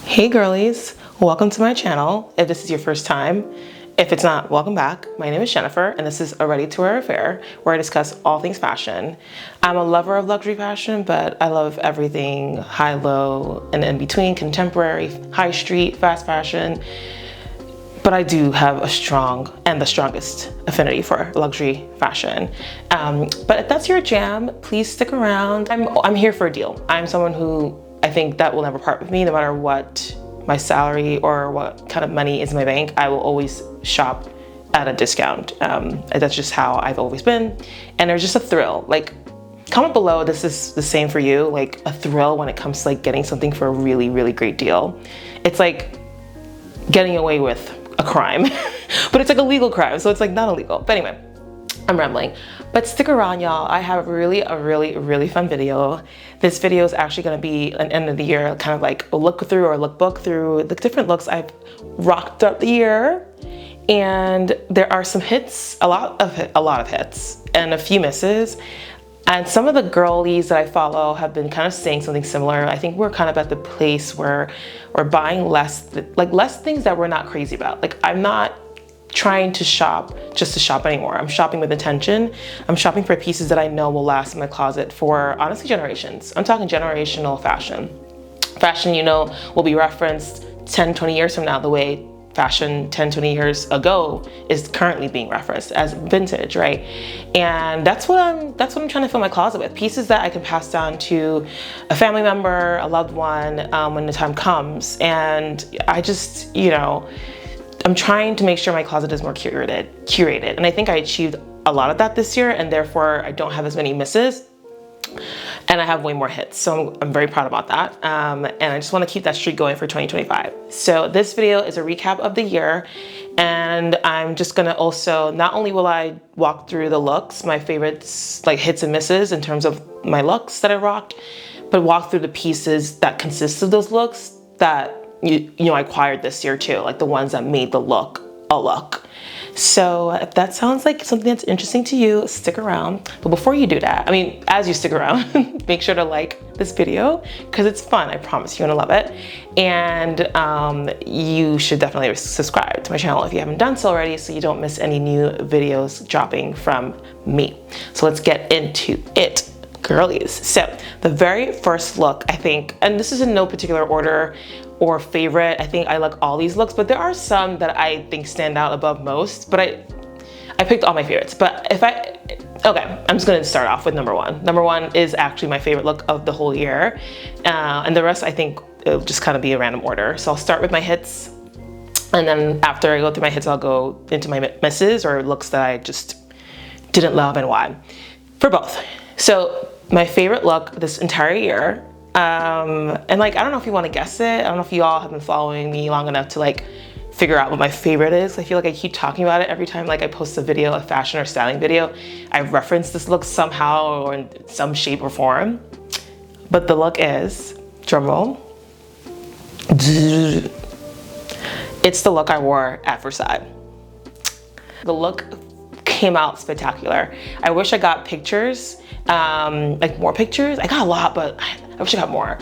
Hey girlies, welcome to my channel. If this is your first time, if it's not, welcome back. My name is Jennifer and this is a Ready to Wear affair where I discuss all things fashion. I'm a lover of luxury fashion, but I love everything high, low, and in between, contemporary, high street, fast fashion. But I do have a strong and the strongest affinity for luxury fashion. But if that's your jam, please stick around. I'm here for a deal. I'm someone who I think that will never part with me, no matter what my salary or what kind of money is in my bank. I will always shop at a discount. That's just how I've always been. And there's just a thrill. Like, comment below, this is the same for you, like a thrill when it comes to like getting something for a really, really great deal. It's like getting away with a crime, but it's like a legal crime, so it's like not illegal. But anyway, I'm rambling. But stick around, y'all. I have a really fun video. This video is actually gonna be an end of the year, kind of like a look through or lookbook through the different looks I've rocked up the year. And there are some hits, a lot of hits, and a few misses. And some of the girlies that I follow have been kind of saying something similar. I think we're kind of at the place where we're buying less things that we're not crazy about. Like, I'm not trying to shop just to shop anymore. I'm shopping with intention. I'm shopping for pieces that I know will last in my closet for, honestly, generations. I'm talking generational fashion. Fashion, you know, will be referenced 10, 20 years from now the way fashion 10, 20 years ago is currently being referenced as vintage, right? And that's what I'm trying to fill my closet with. Pieces that I can pass down to a family member, a loved one, when the time comes. And I just, you know, I'm trying to make sure my closet is more curated. And I think I achieved a lot of that this year, and therefore I don't have as many misses. And I have way more hits, so I'm very proud about that. And I just want to keep that streak going for 2025. So this video is a recap of the year, and I'm just gonna also, not only will I walk through the looks, my favorites, like hits and misses in terms of my looks that I rocked, but walk through the pieces that consist of those looks that you know I acquired this year too, like the ones that made the look a look. So if that sounds like something that's interesting to you, stick around. But before you do that, I mean, as you stick around, make sure to like this video because it's fun. I promise you're gonna love it. And you should definitely subscribe to my channel if you haven't done so already, so you don't miss any new videos dropping from me. So let's get into it, girlies. So the very first look, I think, and this is in no particular order or favorite. I think I like all these looks, but there are some that I think stand out above most, but I picked all my favorites. But okay, I'm just gonna start off with number one. Number one is actually my favorite look of the whole year. And the rest, I think it'll just kind of be a random order. So I'll start with my hits. And then after I go through my hits, I'll go into my misses or looks that I just didn't love and why, for both. So my favorite look this entire year, and like, I don't know if you want to guess it. I don't know if you all have been following me long enough to like figure out what my favorite is. I feel like I keep talking about it every time like I post a video, a fashion or styling video. I reference this look somehow or in some shape or form. But the look is, drumroll, it's the look I wore at Versailles. The look came out spectacular. I wish I got pictures, like more pictures. I got a lot, but I wish I got more.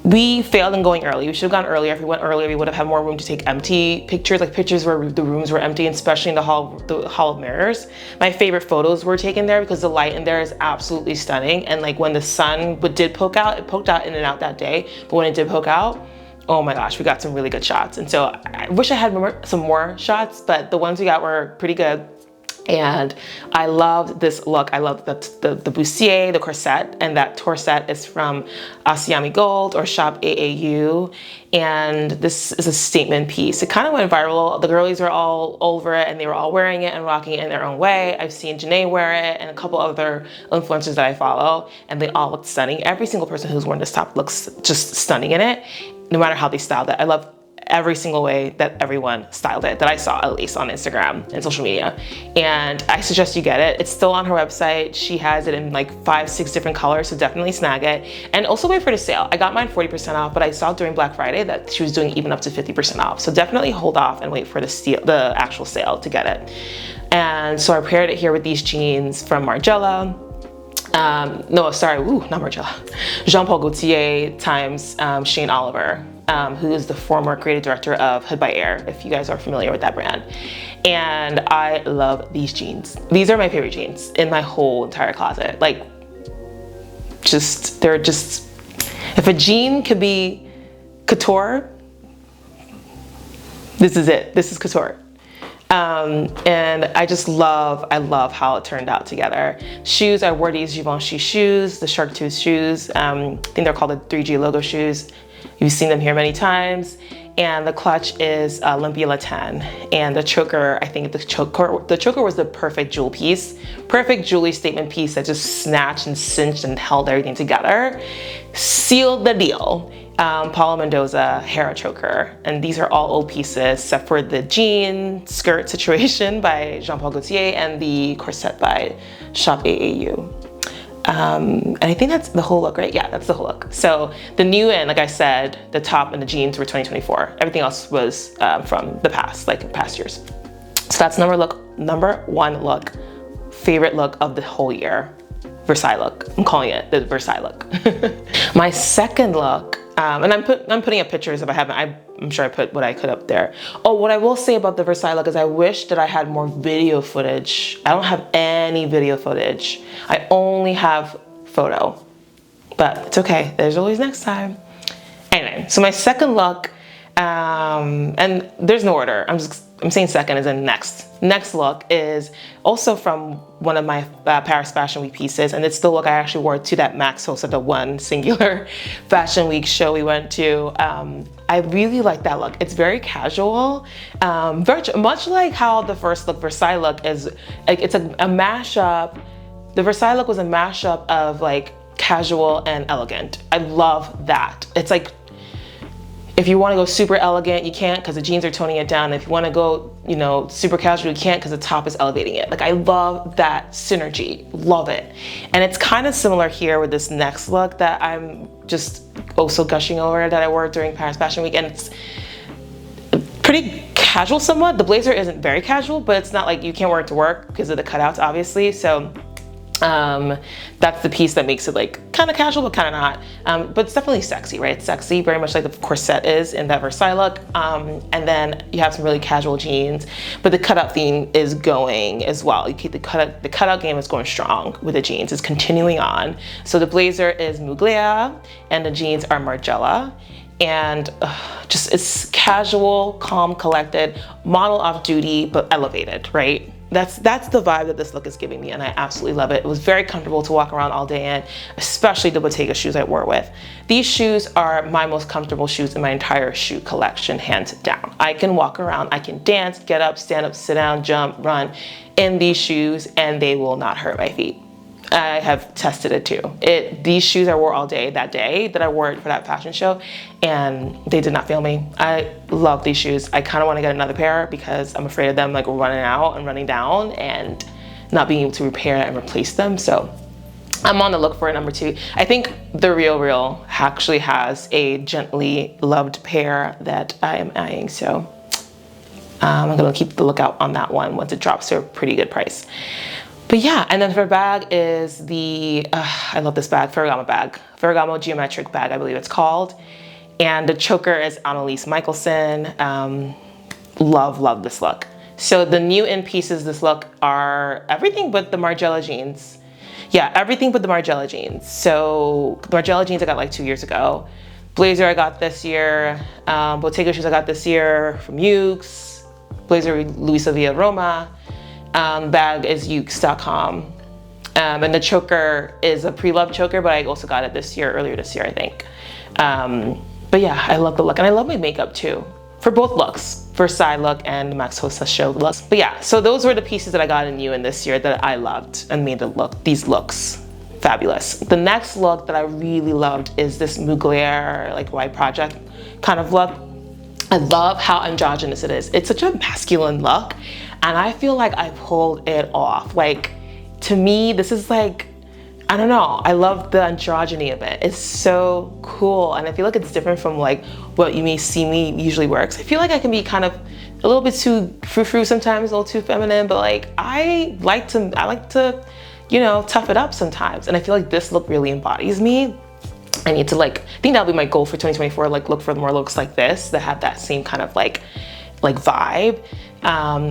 We failed in going early. We should have gone earlier. If we went earlier, we would have had more room to take empty pictures, like pictures where the rooms were empty, and especially in the hall of mirrors. My favorite photos were taken there because the light in there is absolutely stunning. And like when the sun did poke out, it poked out in and out that day. But when it did poke out, oh my gosh, we got some really good shots. And so I wish I had some more shots, but the ones we got were pretty good. And I loved this look. I loved the bustier, the corset, and that corset is from Asiami Gold or Shop AAU. And this is a statement piece. It kind of went viral. The girlies were all over it and they were all wearing it and rocking it in their own way. I've seen Janae wear it and a couple other influencers that I follow, and they all looked stunning. Every single person who's worn this top looks just stunning in it, no matter how they styled it. I love every single way that everyone styled it, that I saw at least on Instagram and social media. And I suggest you get it. It's still on her website. She has it in like 5, 6 different colors, so definitely snag it. And also wait for the sale. I got mine 40% off, but I saw during Black Friday that she was doing even up to 50% off. So definitely hold off and wait for the actual sale to get it. And so I paired it here with these jeans from Margiela. No, sorry, not Margiela. Jean Paul Gaultier times Shane Oliver. who is the former creative director of Hood by Air, if you guys are familiar with that brand. And I love these jeans. These are my favorite jeans in my whole entire closet. Like, they're just, if a jean could be couture, this is it. This is couture. And I love how it turned out together. Shoes, I wore these Givenchy shoes, the shark tooth shoes. I think they're called the 3G logo shoes. You've seen them here many times. And the clutch is Olympia Le 10. And the choker, I think the choker was the perfect jewel piece. Perfect jewelry statement piece that just snatched and cinched and held everything together. Sealed the deal. Paula Mendoza Hera choker. And these are all old pieces except for the jean skirt situation by Jean Paul Gaultier and the corset by Shop AAU. And I think that's the whole look, right? Yeah, that's the whole look. So the new and like I said, the top and the jeans were 2024. Everything else was from the past, like past years. So that's number one look, favorite look of the whole year. Versailles look. I'm calling it the Versailles look. My second look, and I'm putting up pictures if I haven't. I'm sure I put what I could up there. Oh, what I will say about the Versailles look is I wish that I had more video footage. I don't have any video footage. I only have photo, but it's okay. There's always next time. Anyway, so my second look, and there's no order. I'm saying second as in next. Next look is also from one of my Paris Fashion Week pieces, and it's the look I actually wore to that Max Host the one singular Fashion Week show we went to. I really like that look. It's very casual, very much like how the first look, Versailles look, is like it's a mashup. The Versailles look was a mashup of like casual and elegant. I love that. It's like, if you want to go super elegant, you can't because the jeans are toning it down. If you want to go, you know, super casual, you can't because the top is elevating it. Like, I love that synergy, love it. And it's kind of similar here with this next look that I'm just also gushing over that I wore during Paris Fashion Week. And it's pretty casual somewhat. The blazer isn't very casual, but it's not like you can't wear it to work because of the cutouts, obviously. So that's the piece that makes it like kind of casual, but kind of not. But it's definitely sexy, right? It's sexy, very much like the corset is in that Versailles look. And then you have some really casual jeans, but the cutout theme is going as well. You keep the cutout game is going strong with the jeans. It's continuing on. So the blazer is Mugler and the jeans are Margiela. And just it's casual, calm, collected, model off duty, but elevated, right? That's the vibe that this look is giving me, and I absolutely love it. It was very comfortable to walk around all day in, especially the Bottega shoes I wore with. These shoes are my most comfortable shoes in my entire shoe collection, hands down. I can walk around, I can dance, get up, stand up, sit down, jump, run in these shoes, and they will not hurt my feet. I have tested it too. These shoes I wore all day that day that I wore it for that fashion show, and they did not fail me. I love these shoes. I kind of want to get another pair because I'm afraid of them like running out and running down and not being able to repair and replace them. So I'm on the look for a number two. I think the Real actually has a gently loved pair that I am eyeing. So I'm gonna keep the lookout on that one once it drops to a pretty good price. But yeah, and then for bag is the, I love this bag, Ferragamo geometric bag, I believe it's called. And the choker is Annalise Michelson. Love this look. So the new in pieces this look are everything but the Margiela jeans. Yeah, everything but the Margiela jeans. So Margiela jeans I got like 2 years ago. Blazer I got this year. Bottega shoes I got this year from Yukes. Blazer Luisa Via Roma. Bag is Yukes.com. And the choker is a pre-loved choker, but I also got it earlier this year, I think. But yeah, I love the look, and I love my makeup too. For both looks, Versailles look and Max Hosta show looks. But yeah, so those were the pieces that I got in new in this year that I loved and made these looks fabulous. The next look that I really loved is this Mugler, like white project kind of look. I love how androgynous it is. It's such a masculine look, and I feel like I pulled it off. Like, to me, this is like, I don't know, I love the androgyny of it. It's so cool, and I feel like it's different from like what you may see me usually wear. Cause I feel like I can be kind of a little bit too frou-frou sometimes, a little too feminine, but like I like to, you know, tough it up sometimes. And I feel like this look really embodies me. I need to like, I think that'll be my goal for 2024, like look for more looks like this that have that same kind of like vibe.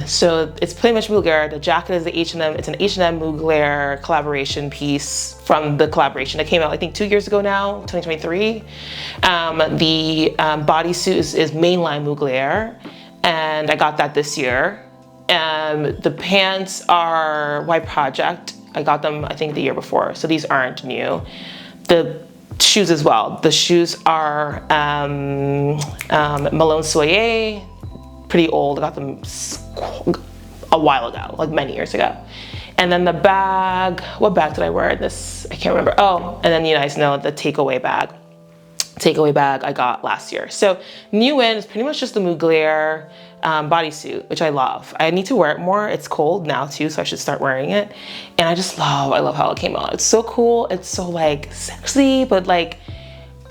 So it's pretty much Mugler. The jacket is the H&M. It's an H&M Mugler collaboration piece from the collaboration that came out, I think 2 years ago now, 2023. The bodysuit is mainline Mugler, and I got that this year. The pants are White Project. I got them, I think, the year before, so these aren't new. The shoes as well. The shoes are Malone Soyer, pretty old. I got them a while ago, like many years ago. And then the bag, what bag did I wear this? I can't remember. Oh, and then you guys know the takeaway bag. Takeaway bag I got last year. So new in is pretty much just the Mugler bodysuit, which I love. I need to wear it more. It's cold now too, so I should start wearing it. And I love how it came out. It's so cool. It's so like sexy, but like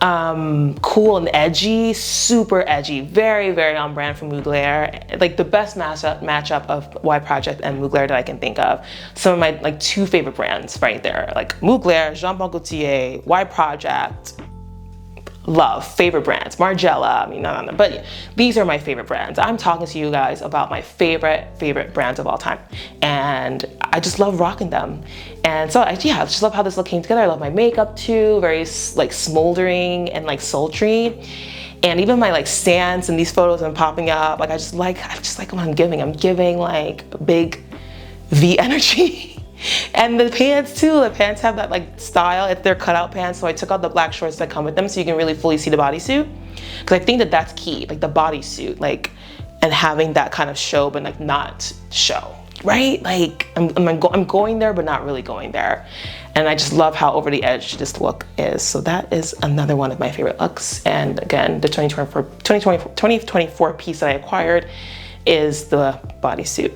cool and edgy, super edgy, very, very on brand for Mugler. Like the best matchup of Y Project and Mugler that I can think of. Some of my like two favorite brands right there, like Mugler, Jean Paul Gaultier, Y Project. Love, favorite brands, Margiela, I mean, no, but these are my favorite brands. I'm talking to you guys about my favorite brands of all time. And I just love rocking them. And so, yeah, I just love how this look came together. I love my makeup too, very like smoldering and like sultry. And even my like stance and these photos and popping up, like I just like what I'm giving. I'm giving like big V energy. And the pants too, the pants have that like style. They're cutout pants, so I took out the black shorts that come with them so you can really fully see the bodysuit. Because I think that that's key, like the bodysuit, like, and having that kind of show but like not show, right? Like I'm going there but not really going there. And I just love how over the edge this look is. So that is another one of my favorite looks. And again, the 2024 piece that I acquired is the bodysuit.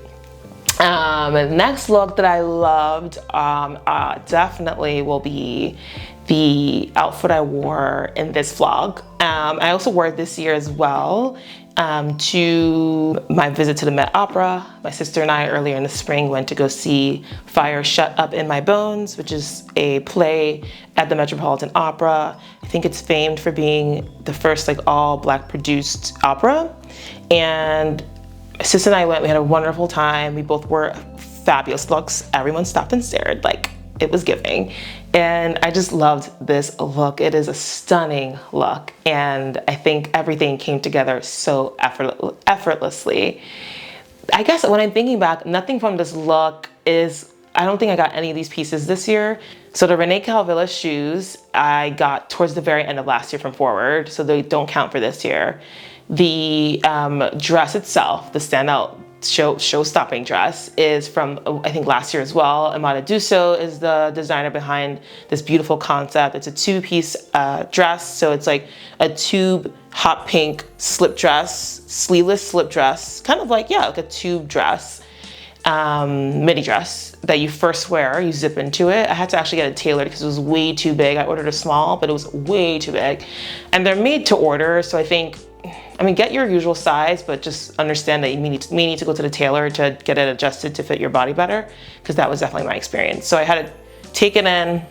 The next look that I loved definitely will be the outfit I wore in this vlog. I also wore it this year as well to my visit to the Met Opera. My sister and I earlier in the spring went to go see Fire Shut Up in My Bones, which is a play at the Metropolitan Opera. I think it's famed for being the first like all Black produced opera. And my sister and I went, we had a wonderful time. We both wore fabulous looks. Everyone stopped and stared, like it was giving. And I just loved this look. It is a stunning look. And I think everything came together so effortlessly. I guess when I'm thinking back, nothing from this look is, I don't think I got any of these pieces this year. So the Rene Caovilla shoes, I got towards the very end of last year from Forward, so they don't count for this year. The dress itself, the standout show-stopping dress, is from I think last year as well. Amada Dusso is the designer behind this beautiful concept. It's a two-piece dress, so it's like a tube hot pink slip dress, sleeveless slip dress, kind of like, yeah, like a tube dress, midi dress that you first wear, you zip into it. I had to actually get it tailored because it was way too big. I ordered a small, but it was way too big. And they're made to order, so I mean, get your usual size, but just understand that you may need to go to the tailor to get it adjusted to fit your body better, because that was definitely my experience. So I had to take it in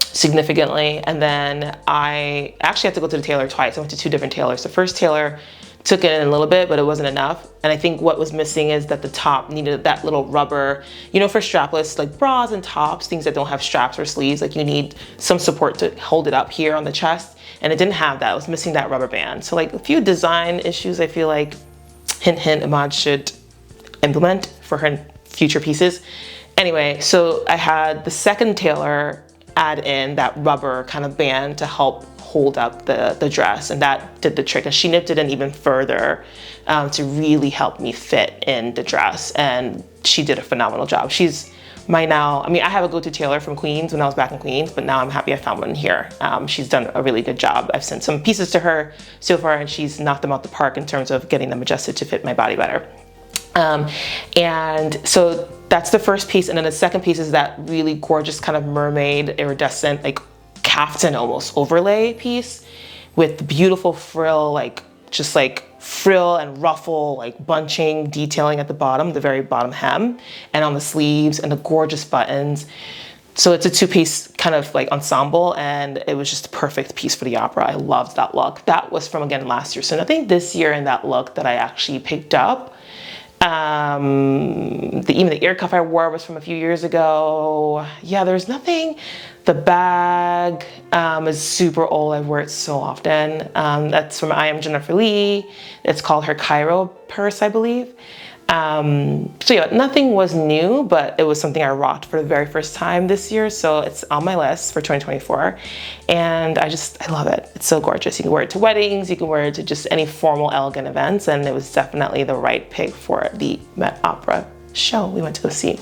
significantly, and then I actually had to go to the tailor twice. I went to two different tailors. The first tailor took it in a little bit, but it wasn't enough. And I think what was missing is that the top needed that little rubber, you know, for strapless, like bras and tops, things that don't have straps or sleeves, like you need some support to hold it up here on the chest. And it didn't have that. It was missing that rubber band. So like a few design issues I feel like, hint, hint, Imad should implement for her future pieces. Anyway, so I had the second tailor add in that rubber kind of band to help hold up the dress, and that did the trick. And she nipped it in even further to really help me fit in the dress. And she did a phenomenal job. She's I have a go-to tailor from Queens when I was back in Queens, but now I'm happy I found one here. She's done a really good job. I've sent some pieces to her so far, and she's knocked them out the park in terms of getting them adjusted to fit my body better. And so that's the first piece. And then the second piece is that really gorgeous kind of mermaid, iridescent, like kaftan almost overlay piece with the beautiful frill, like just like frill and ruffle, like bunching detailing at the bottom, the very bottom hem, and on the sleeves, and the gorgeous buttons. So it's a two-piece kind of like ensemble, and it was just a perfect piece for the opera. I loved that look. That was from, again, last year. So nothing this year in that look that I actually picked up. Even the ear cuff I wore was from a few years ago. Yeah, there's nothing. The bag is super old. I wear it so often. That's from I Am Jennifer Lee. It's called her Cairo purse, I believe. So yeah, nothing was new, but it was something I rocked for the very first time this year. So it's on my list for 2024. And I love it. It's so gorgeous. You can wear it to weddings. You can wear it to just any formal, elegant events. And it was definitely the right pick for the Met Opera show we went to go see.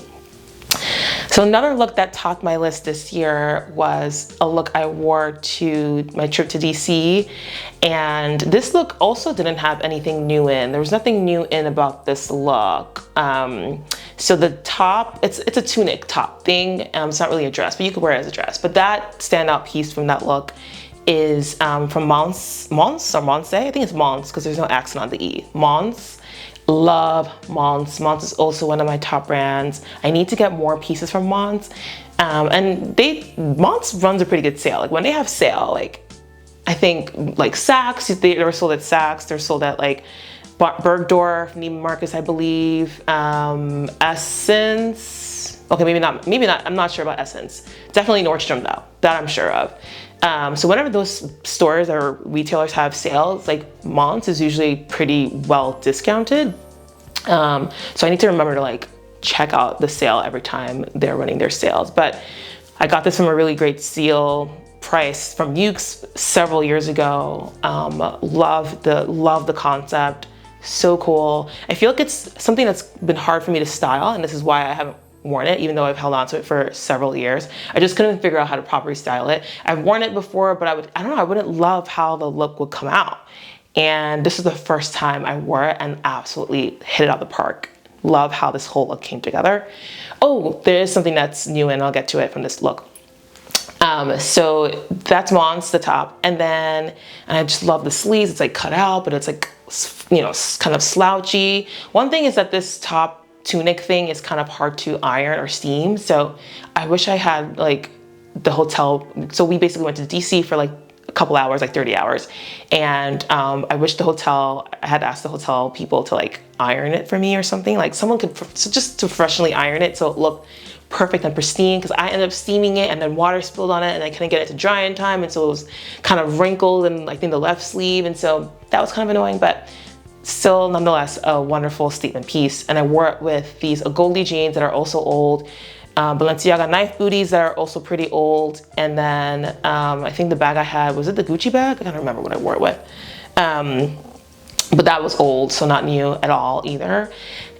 So another look that topped my list this year was a look I wore to my trip to DC. And this look also didn't have anything new in. There was nothing new in about this look. So the top, it's a tunic top thing. It's not really a dress, but you could wear it as a dress. But that standout piece from that look is from Mons or Monse. I think it's Mons because there's no accent on the E. Mons. Love Mons. Mons is also one of my top brands. I need to get more pieces from Mons. And Mons runs a pretty good sale. Like when they have sale, like I think like Saks, they were sold at Saks. They're sold at like Bergdorf, Neiman Marcus, I believe. Essence. Okay, maybe not. I'm not sure about Essence. Definitely Nordstrom though. That I'm sure of. So whenever those stores or retailers have sales, like Mons is usually pretty well discounted. So I need to remember to like check out the sale every time they're running their sales. But I got this from a really great seal price from Yuke's several years ago. Love the concept. So cool. I feel like it's something that's been hard for me to style, and this is why I haven't worn it, even though I've held on to it for several years. I just couldn't figure out how to properly style it. I've worn it before, but I don't know, I wouldn't love how the look would come out. And this is the first time I wore it and absolutely hit it out the park. Love how this whole look came together. Oh, there is something that's new, and I'll get to it from this look. So that's Mons, the top. And I just love the sleeves. It's like cut out, but it's like, you know, kind of slouchy. One thing is that this top tunic thing is kind of hard to iron or steam. So I wish I had like the hotel. So we basically went to DC for like a couple hours, like 30 hours. And I wish I had asked the hotel people to like iron it for me or something. Like someone could, just to professionally iron it so it looked perfect and pristine, because I ended up steaming it and then water spilled on it and I couldn't get it to dry in time. And so it was kind of wrinkled and I think the left sleeve. And so that was kind of annoying, but still nonetheless a wonderful statement piece. And I wore it with these Agoli jeans that are also old, Balenciaga knife booties that are also pretty old. And then I think the bag I had, was it the Gucci bag? I can't remember what I wore it with. But that was old, so not new at all either.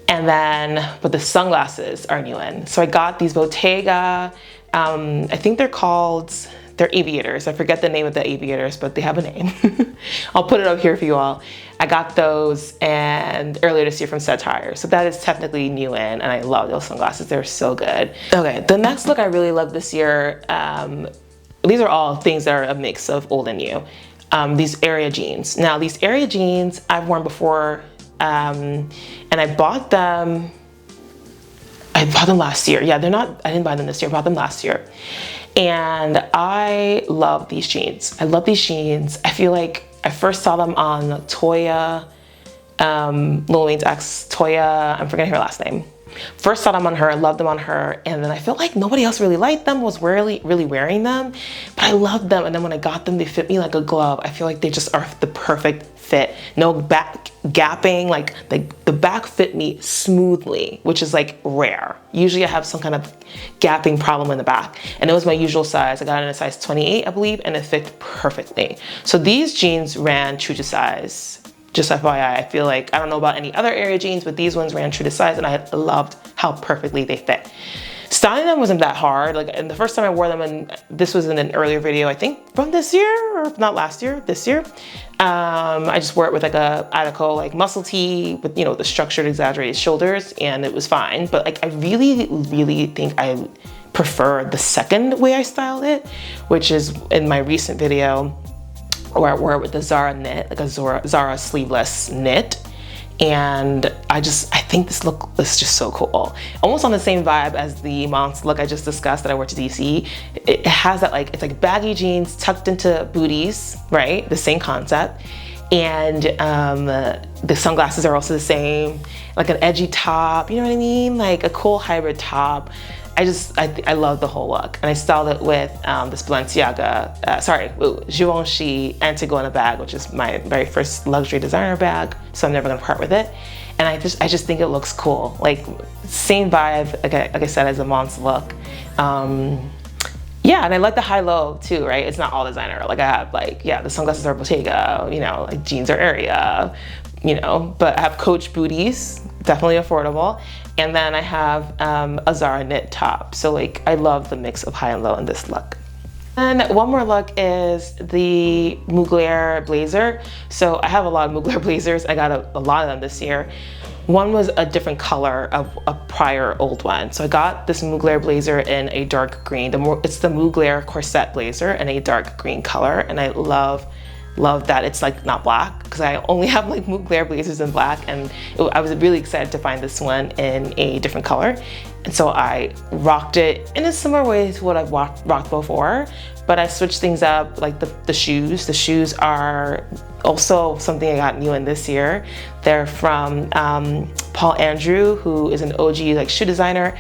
And then, but the sunglasses are new in. So I got these Bottega, I think they're aviators. I forget the name of the aviators, but they have a name. I'll put it up here for you all. I got those and earlier this year from Satire. So that is technically new in, and I love those sunglasses. They're so good. Okay, the next look I really love this year, these are all things that are a mix of old and new. These Area jeans. Now these Area jeans I've worn before, and I bought them last year. Yeah, I didn't buy them this year, I bought them last year. And I love these jeans. I love these jeans. I feel like I first saw them on Toya, Lil Wayne's ex, Toya, I'm forgetting her last name. First saw them on her, loved them on her, and then I felt like nobody else really liked them, was really wearing them, but I loved them. And then when I got them, they fit me like a glove. I feel like they just are the perfect fit. No back gapping, like the back fit me smoothly, which is like rare. Usually I have some kind of gapping problem in the back, and it was my usual size. I got it in a size 28, I believe, and it fit perfectly. So these jeans ran true to size. Just FYI, I feel like, I don't know about any other Area jeans, but these ones ran true to size, and I loved how perfectly they fit. Styling them wasn't that hard. Like, and the first time I wore them, and this was in an earlier video, I think from this year, or not last year, this year. I just wore it with like a Attico like muscle tee with, you know, the structured exaggerated shoulders, and it was fine. But like, I really think I prefer the second way I styled it, which is in my recent video, where I wore it with the Zara knit, like a Zara sleeveless knit. And I think this look is just so cool. Almost on the same vibe as the Monts look I just discussed that I wore to DC. It has that like, it's like baggy jeans tucked into booties, right? The same concept. And the sunglasses are also the same, like an edgy top, you know what I mean? Like a cool hybrid top. I love the whole look. And I styled it with this Balenciaga, Givenchy Antigona bag, which is my very first luxury designer bag. So I'm never gonna part with it. And I just think it looks cool. Like same vibe, like I said, as a Mons look. Yeah, and I like the high-low too, right? It's not all designer. Like I have like, yeah, the sunglasses are Bottega, you know, like jeans are Area, you know, but I have Coach booties, definitely affordable. And then I have a Zara knit top. So like, I love the mix of high and low in this look. And one more look is the Mugler blazer. So I have a lot of Mugler blazers. I got a lot of them this year. One was a different color of a prior old one. So I got this Mugler blazer in a dark green. It's the Mugler corset blazer in a dark green color. And I love that it's like not black, because I only have like Mugler blazers in black, and I was really excited to find this one in a different color. And so I rocked it in a similar way to what I've rocked before, but I switched things up, like the shoes. The shoes are also something I got new in this year. They're from Paul Andrew, who is an OG like shoe designer.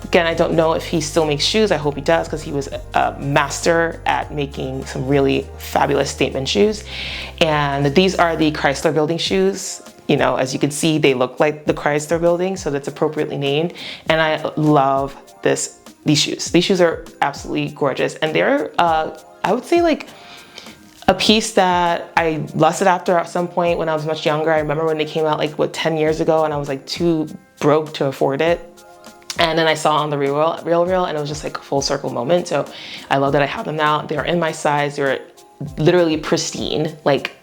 Again, I don't know if he still makes shoes. I hope he does, because he was a master at making some really fabulous statement shoes. And these are the Chrysler Building shoes. You know, as you can see, they look like the Chrysler Building, so that's appropriately named. And I love these shoes. These shoes are absolutely gorgeous. And they're, I would say like a piece that I lusted after at some point when I was much younger. I remember when they came out like, what, 10 years ago, and I was like too broke to afford it. And then I saw on the Real, and it was just like a full circle moment. So I love that I have them now. They're in my size. They're literally pristine, like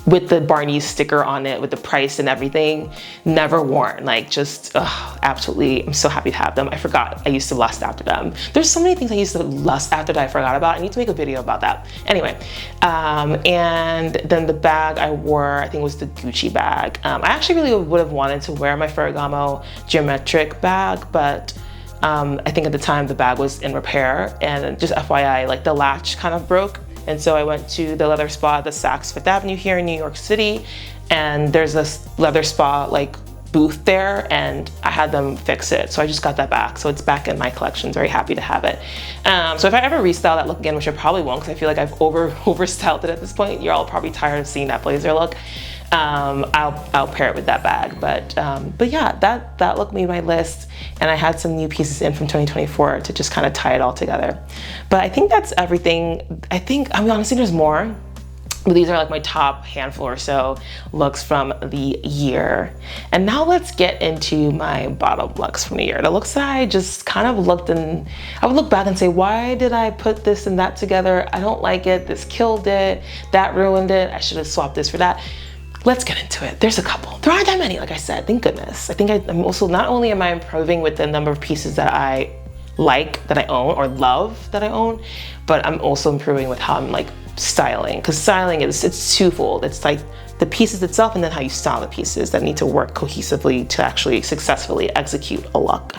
with the Barney's sticker on it, with the price and everything, never worn. Like just absolutely, I'm so happy to have them. I forgot I used to lust after them. There's so many things I used to lust after that I forgot about. I need to make a video about that. Anyway, and then the bag I wore, I think was the Gucci bag. I actually really would have wanted to wear my Ferragamo geometric bag, but I think at the time the bag was in repair, and just FYI, like the latch kind of broke. And so I went to the leather spa at the Saks Fifth Avenue here in New York City, and there's this leather spa like booth there, and I had them fix it. So I just got that back. So it's back in my collection. Very happy to have it. So if I ever restyle that look again, which I probably won't, because I feel like I've overstyled it at this point. You're all probably tired of seeing that blazer look. I'll pair it with that bag. But yeah, that look made my list, and I had some new pieces in from 2024 to just kind of tie it all together. But I think that's everything. I mean, honestly, there's more. But these are like my top handful or so looks from the year. And now let's get into my bottom looks from the year. The looks that I just kind of I would look back and say, why did I put this and that together? I don't like it. This killed it. That ruined it. I should have swapped this for that. Let's get into it. There's a couple. There aren't that many, like I said, thank goodness. I think I'm also, not only am I improving with the number of pieces that I like, that I own, or love that I own, but I'm also improving with how I'm like styling, because styling it's twofold. It's like the pieces itself, and then how you style the pieces that need to work cohesively to actually successfully execute a look.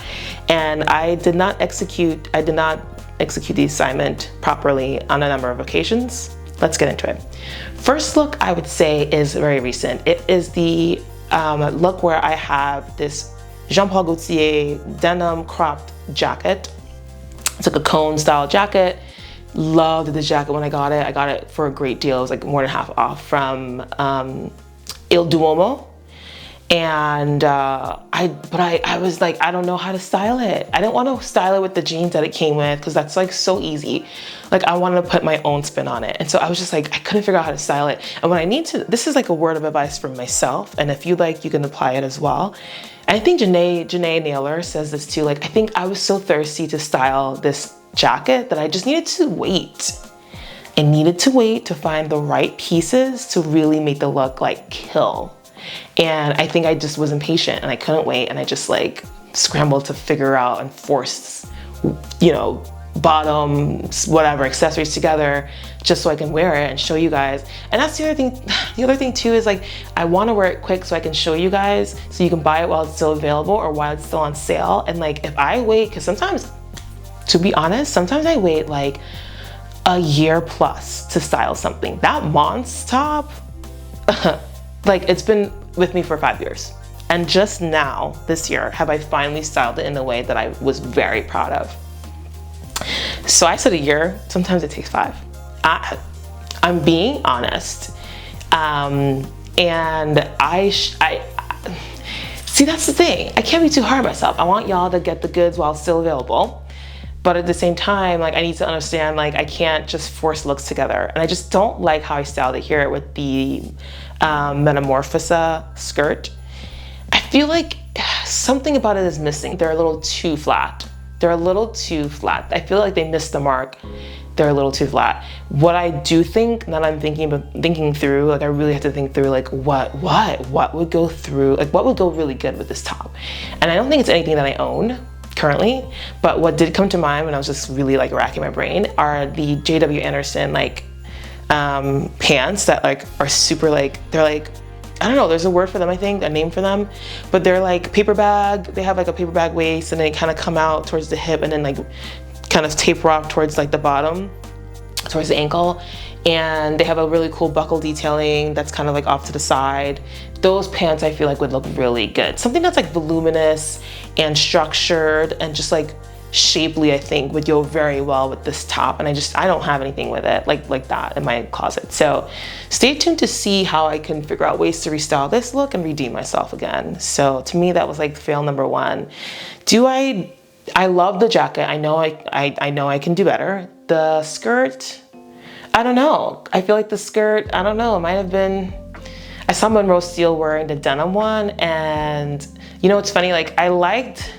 And I did not execute the assignment properly on a number of occasions. Let's get into it. First look I would say is very recent. It is the look where I have this Jean Paul Gaultier denim cropped jacket. It's like a cone style jacket. Loved this jacket when I got it. I got it for a great deal. It was like more than half off from Il Duomo. And I was like, I don't know how to style it. I didn't want to style it with the jeans that it came with, because that's like so easy. Like I wanted to put my own spin on it. And so I was just like, I couldn't figure out how to style it. And when I need to, this is like a word of advice from myself. And if you like, you can apply it as well. I think Janae Naylor says this too. Like, I think I was so thirsty to style this jacket that I just needed to wait. I needed to wait to find the right pieces to really make the look like kill. And I think I just was impatient and I couldn't wait, and I just like scrambled to figure out and force, you know, bottoms, whatever, accessories together, just so I can wear it and show you guys. And that's the other thing. The other thing too is like, I want to wear it quick so I can show you guys, so you can buy it while it's still available or while it's still on sale. And like, if I wait, because sometimes, to be honest, sometimes I wait like a year plus to style something. That Mons top, like, it's been with me for 5 years. And just now, this year, have I finally styled it in a way that I was very proud of. So I said a year, sometimes it takes 5. I'm being honest. And I see, that's the thing. I can't be too hard on myself. I want y'all to get the goods while it's still available. But at the same time, like, I need to understand, like, I can't just force looks together. And I just don't like how I styled it here with the Metamorphosa skirt. I feel like something about it is missing. They're a little too flat. They're a little too flat. I feel like they missed the mark. They're a little too flat. What I do think, now that I'm thinking through, like, I really have to think through, like, what would go through, like, what would go really good with this top? And I don't think it's anything that I own currently, but what did come to mind when I was just really like racking my brain are the JW Anderson like pants that like are super like, they're like, I don't know, there's a word for them, I think, a name for them, but they're like paper bag. They have like a paper bag waist and they kind of come out towards the hip and then like kind of taper off towards like the bottom, towards the ankle. And they have a really cool buckle detailing that's kind of like off to the side. Those pants I feel like would look really good. Something that's like voluminous and structured and just like shapely, I think would go very well with this top. And I don't have anything with it like that in my closet. So stay tuned to see how I can figure out ways to restyle this look and redeem myself again. So to me, that was like fail number 1. I love the jacket. I know I can do better. The skirt, I don't know. I feel like the skirt, I don't know, it might have been, I saw Monroe Steele wearing the denim one, and you know, it's funny, like I liked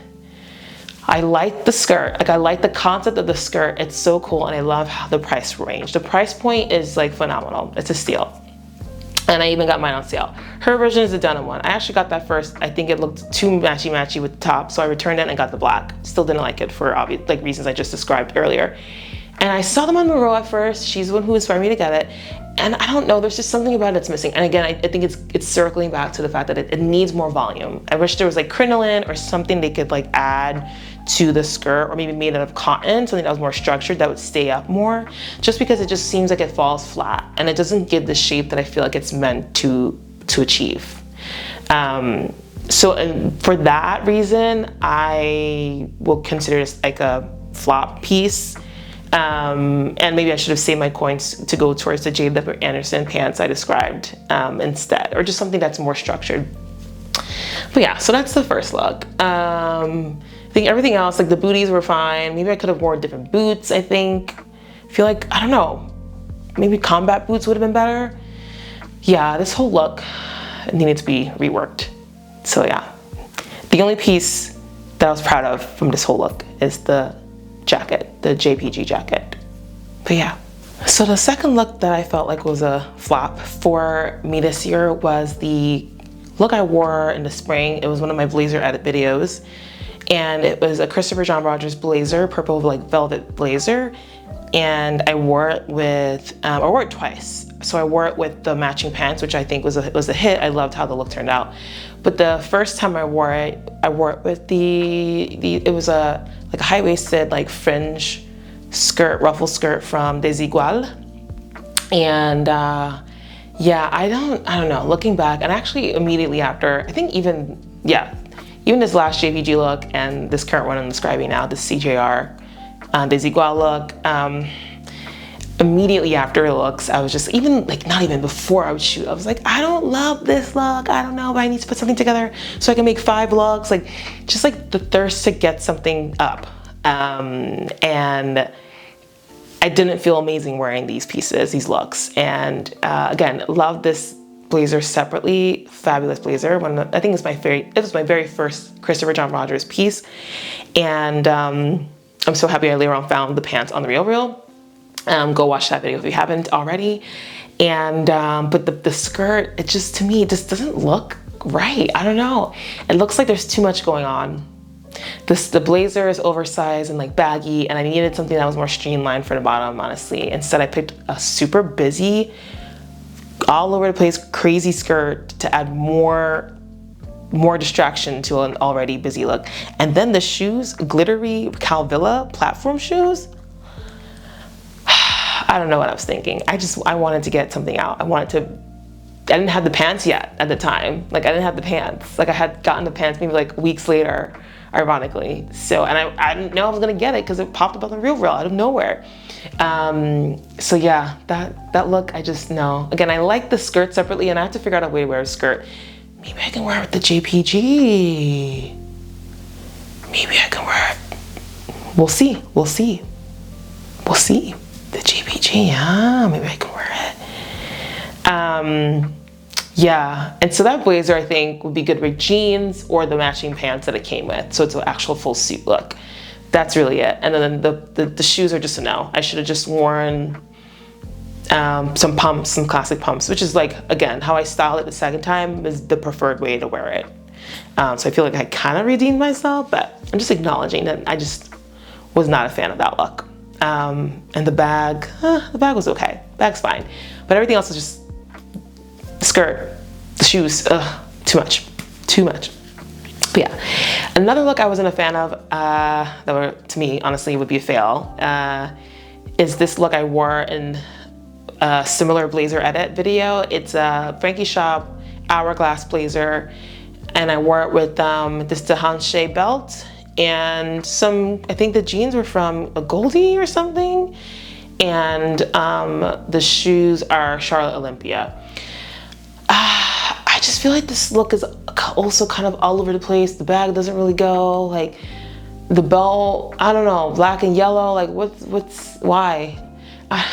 the skirt. Like I like the concept of the skirt. It's so cool, and I love how the price range. The price point is like phenomenal. It's a steal. And I even got mine on sale. Her version is the denim one. I actually got that first. I think it looked too matchy-matchy with the top, so I returned it and got the black. Still didn't like it for obvious like reasons I just described earlier. And I saw them on Monroe at first. She's the one who inspired me to get it. And I don't know, there's just something about it that's missing. And again, I think it's circling back to the fact that it needs more volume. I wish there was like crinoline or something they could like add to the skirt, or maybe made out of cotton, something that was more structured that would stay up more, just because it just seems like it falls flat and it doesn't give the shape that I feel like it's meant to achieve. So for that reason, I will consider this like a flop piece. And maybe I should have saved my coins to go towards the JW Anderson pants I described instead, or just something that's more structured. But yeah, so that's the first look. I think everything else, like the booties were fine. Maybe I could have worn different boots, I think. I feel like, I don't know, maybe combat boots would have been better. Yeah, this whole look needed to be reworked. So yeah, the only piece that I was proud of from this whole look is the jacket, the JPG jacket. But yeah, so the second look that I felt like was a flop for me this year was the look I wore in the spring. It was one of my blazer edit videos, and it was a Christopher John Rogers blazer, purple like velvet blazer, and I wore it with, I wore it twice. So I wore it with the matching pants, which I think was a hit. I loved how the look turned out. But the first time I wore it with it was like a high-waisted like fringe skirt, ruffle skirt from Desigual. And yeah, I don't know, looking back, and actually immediately after, I think even this last JPG look and this current one I'm describing now, the CJR Desigual look, immediately after looks, I was just, even like not even before I would shoot, I was like, I don't love this look, I don't know, but I need to put something together so I can make 5 looks, like just like the thirst to get something up. And I didn't feel amazing wearing these pieces, these looks. And again, love this blazer separately, fabulous blazer. I think it was my very first Christopher John Rogers piece. And I'm so happy I later on found the pants on the RealReal. Go watch that video if you haven't already. And but the skirt, it just, to me, it just doesn't look right. I don't know. It looks like there's too much going on. The blazer is oversized and like baggy, and I needed something that was more streamlined for the bottom, honestly. Instead, I picked a super busy, all over the place, crazy skirt to add more distraction to an already busy look. And then the shoes, glittery Calvilla platform shoes. I don't know what I was thinking. I wanted to get something out. I didn't have the pants yet at the time. Like I didn't have the pants. Like I had gotten the pants maybe like weeks later, ironically. So, and I didn't know I was gonna get it because it popped up on the Real out of nowhere. So yeah, that look, I just know. Again, I like the skirt separately, and I have to figure out a way to wear a skirt. Maybe I can wear it with the JPG. Maybe I can wear it. We'll see. We'll see. We'll see. The JPG, yeah, maybe I can wear it. Yeah, and so that blazer I think would be good with jeans or the matching pants that it came with. So it's an actual full suit look. That's really it. And then the shoes are just a no. I should have just worn some pumps, some classic pumps, which is like, again, how I styled it the second time is the preferred way to wear it. So I feel like I kind of redeemed myself, but I'm just acknowledging that I just was not a fan of that look. And the bag was okay. Bag's fine. But everything else is just the skirt, the shoes, too much. But yeah, another look I wasn't a fan of, to me, honestly, would be a fail, is this look I wore in a similar blazer edit video. It's a Frankie Shop hourglass blazer, and I wore it with this Dehanche belt and I think the jeans were from a Goldie or something, and the shoes are Charlotte Olympia. I just feel like this look is also kind of all over the place. The bag doesn't really go, like the belt, I don't know, black and yellow, like why? I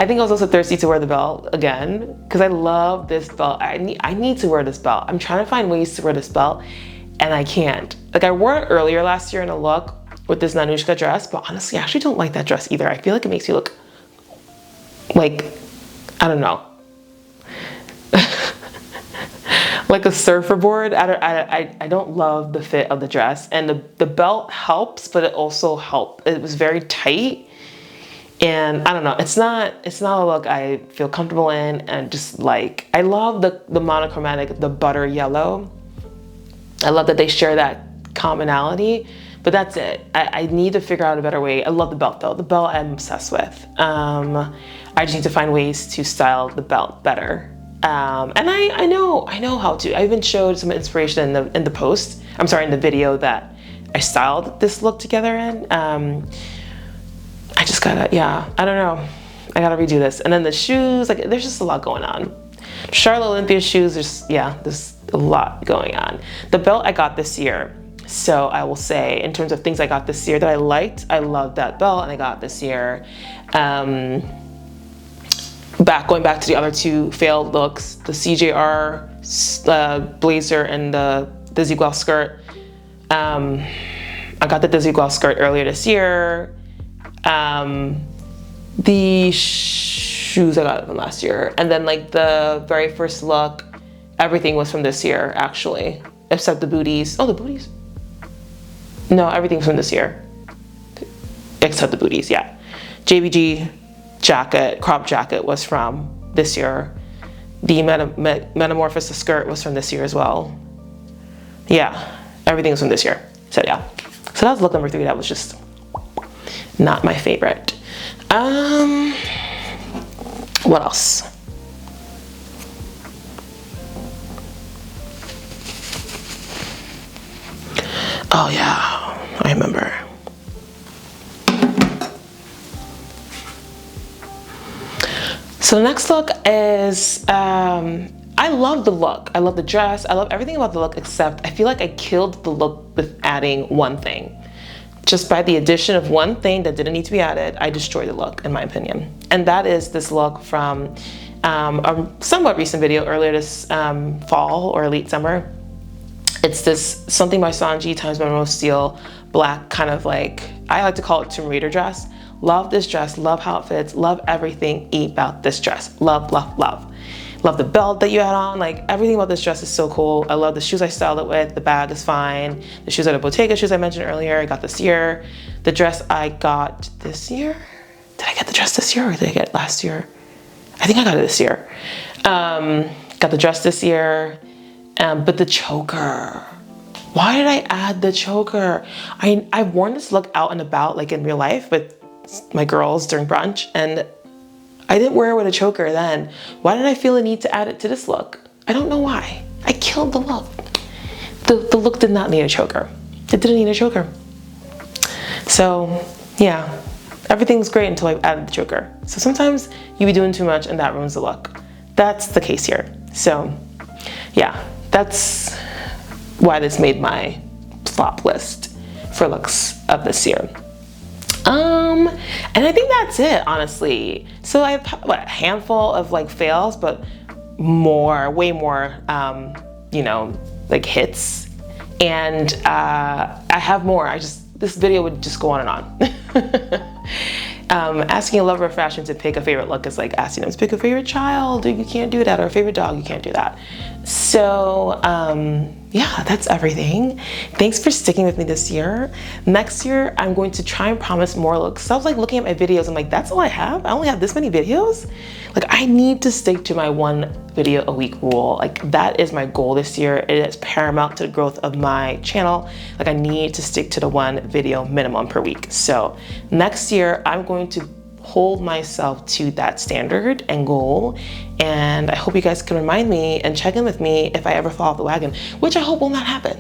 think I was also thirsty to wear the belt again because I love this belt. I need to wear this belt. I'm trying to find ways to wear this belt, and I can't. Like I wore it earlier last year in a look with this Nanushka dress, but honestly, I actually don't like that dress either. I feel like it makes me look like, I don't know, like a surfer board. I don't love the fit of the dress, and the belt helps, but it also helped. It was very tight, and I don't know. It's not a look I feel comfortable in, and just like I love the monochromatic, the butter yellow. I love that they share that commonality, but that's it. I need to figure out a better way. I love the belt though. The belt I'm obsessed with. I just need to find ways to style the belt better. And I know how to. I even showed some inspiration in the post. I'm sorry, in the video that I styled this look together in. I just gotta, yeah, I don't know. I gotta redo this. And then the shoes, like there's just a lot going on. Charlotte Olympia shoes, there's a lot going on. The belt I got this year. So I will say, in terms of things I got this year that I liked, I loved that belt, and I got this year. Going back to the other two failed looks, the CJR blazer and the Dizzy Guel skirt. I got the Dizzy Guel skirt earlier this year. The shoes I got from last year. And then like the very first look, everything was from this year actually, except the booties. Oh, the booties? No, everything's from this year, except the booties, yeah. JBG jacket, crop jacket was from this year. The Metamorphosis skirt was from this year as well. Yeah, everything was from this year. So yeah, so that was look number 3. That was just not my favorite. What else? Oh yeah, I remember. So the next look is, I love the look. I love the dress. I love everything about the look, except I feel like I killed the look with adding one thing. Just by the addition of one thing that didn't need to be added, I destroyed the look, in my opinion. And that is this look from a somewhat recent video earlier this fall or late summer. It's this Something by Sanji times Monroe Steel black kind of like, I like to call it Tomb Raider dress. Love this dress, love how it fits, love everything about this dress. Love, love, love. Love the belt that you had on. Like, everything about this dress is so cool. I love the shoes I styled it with. The bag is fine. The shoes are the Bottega shoes I mentioned earlier. I got this year. The dress I got this year. Did I get the dress this year or did I get it last year? I think I got it this year. Got the dress this year. But the choker. Why did I add the choker? I've worn this look out and about, like in real life with my girls during brunch, and I didn't wear it with a choker then. Why did I feel a need to add it to this look? I don't know why. I killed the look. The look did not need a choker. It didn't need a choker. So yeah, everything's great until I added the choker. So sometimes you be doing too much and that ruins the look. That's the case here. So yeah, that's why this made my flop list for looks of this year. And I think that's it, honestly. So I have a handful of like fails, but way more, you know, like hits. And I have more. This video would just go on and on. Asking a lover of fashion to pick a favorite look is like asking them to pick a favorite child. You can't do that. Or a favorite dog. You can't do that. So yeah, that's everything. Thanks for sticking with me this year. Next year, I'm going to try and promise more looks. So I was like looking at my videos. I'm like, that's all I have? I only have this many videos? Like, I need to stick to my 1 video a week rule. Like, that is my goal this year. It is paramount to the growth of my channel. Like, I need to stick to the 1 video minimum per week. So next year, I'm going to hold myself to that standard and goal. And I hope you guys can remind me and check in with me if I ever fall off the wagon, which I hope will not happen.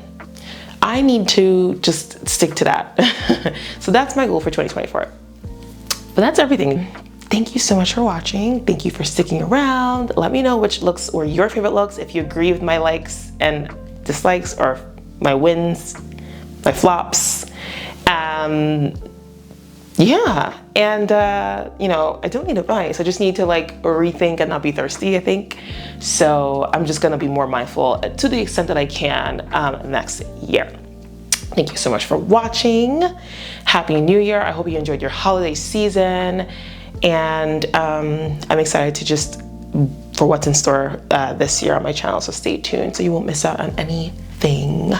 I need to just stick to that. So that's my goal for 2024. But that's everything. Thank you so much for watching. Thank you for sticking around. Let me know which looks were your favorite looks, if you agree with my likes and dislikes or my wins, my flops. Yeah, and you know, I don't need advice. I just need to like rethink and not be thirsty, I think. So I'm just gonna be more mindful to the extent that I can next year. Thank you so much for watching. Happy New Year. I hope you enjoyed your holiday season. And I'm excited to for what's in store this year on my channel. So stay tuned so you won't miss out on anything.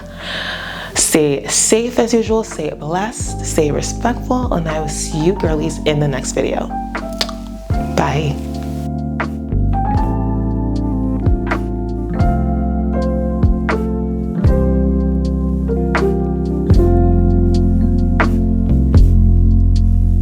Stay safe as usual, stay blessed, stay respectful, and I will see you girlies in the next video. Bye.